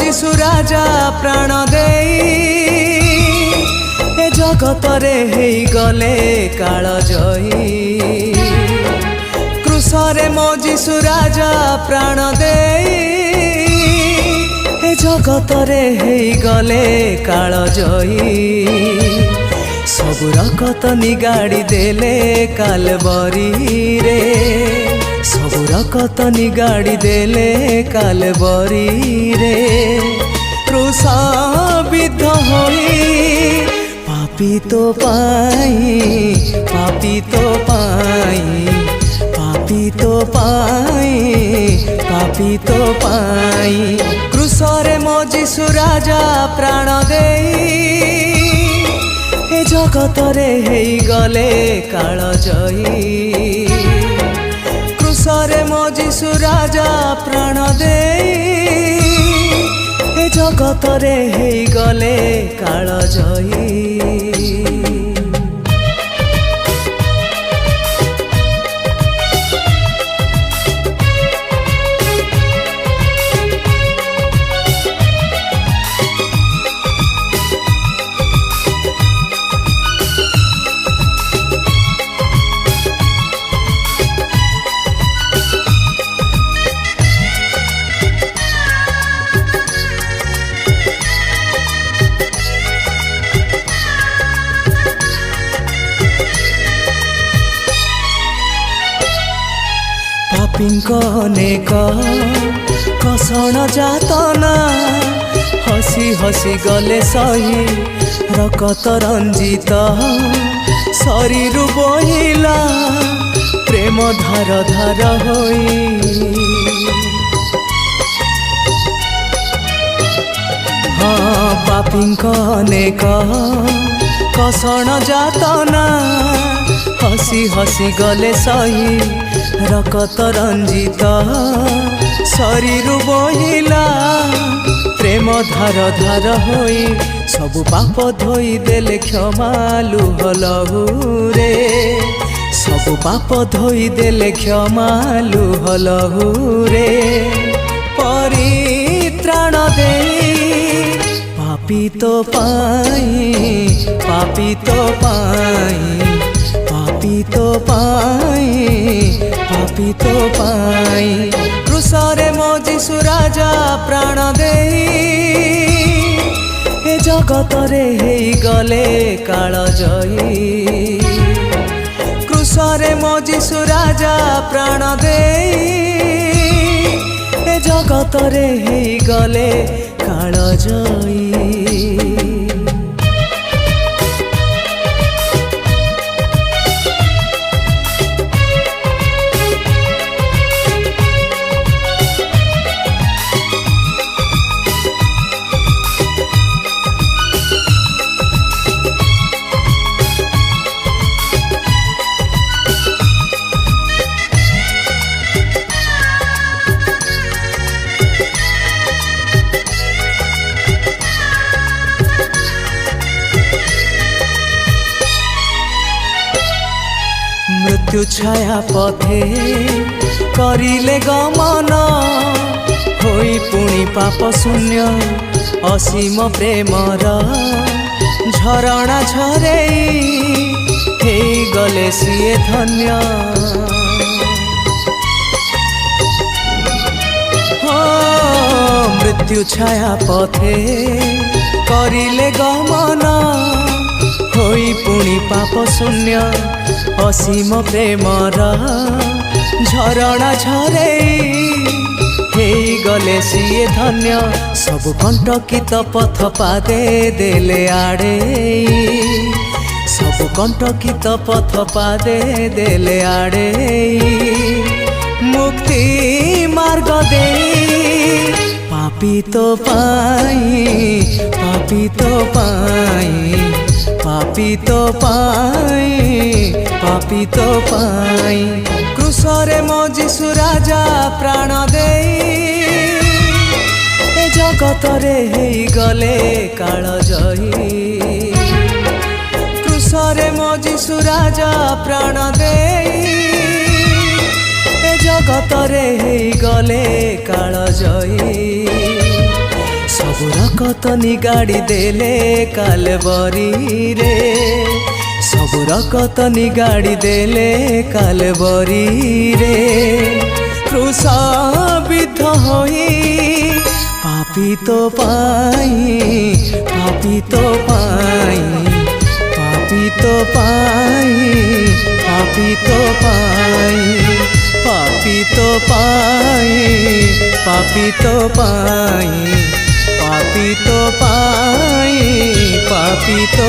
जीशु राजा प्राण देई ए जगतरे हेई गले काल जयी। क्रूसरे मो जीशु राजा प्राण देई ए जगतरे हेई गले काल जयी। सबु रकत निगाड़ी देले कालवरी रे, सबु रकत निगाड़ी देले कालवरी रे। क्रूसबिद्ध होई पापी तो पाई, पापी तो पाई, पापी तो पाई, पापी तो पाई। क्रूसरे मो जीशु राजा प्राण देई ए जगतरे हेई गले काल जयी। क्रूसरे मो जीशु राजा प्राण देई ए जगतरे हेई गले काल जयी। पापींको अनेक कषण जातना हसी हसी गले सही रकत रंजित शरीर बोहिला प्रेम धार धार होई। हाँ पापींको अनेक कषण जातना हसी हसी गले सही रकत रंजित शरीर बोहिला प्रेम धार धार होई। सबु पाप धोई देले क्षमा लुह लहुरे, सबु पाप धोई देले क्षमा लुह लहुरे। परित्राण देई पापी तो पाई, पापी तो पाई, पापी तो पाई, पापी तो पाई। क्रूसरे मो जीशु राजा प्राण देई ए जगतरे हेई गले काल जयी। क्रूसरे मो जीशु राजा प्राण देई ए जगतरे हेई गले काल जयी। मृत्यु छाया पथे करिले गमन होई पुणी पाप शून्य असीम प्रेमर झरणा झरेई हेई गले सिए धन्य। मृत्यु छाया पथे करिले गमन होई पुणी पाप शून्य असीम प्रेमर झरणा झरेई हेई गले सिए धन्य। सबु कंटकित पथ पादे देले आड़े, सबु कंटकित पथ पादे देले आड़े। मुक्ति मार्ग देई पापी तो पाई, पापी तो पाई, पापी तो पाई, पापी तो पाई। क्रूसरे मो जीशु राजा प्राण देई ए जगतरे हेई गले काल जयी। क्रूसरे मो जीशु राजा प्राण देई ए जगतरे हेई गले काल जयी। सबुर कतनी गाड़ी देले कालबरी रे सबुर कतनी गाड़ी देले कालबरी रे क्रूसाबित होई पापी तो पाई पापी तो पाई पापी तो पाई पापी तो पाई पापी तो पाई पापी तो पाई पापी तो पाई पापी तो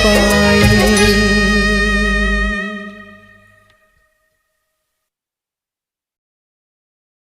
पाई।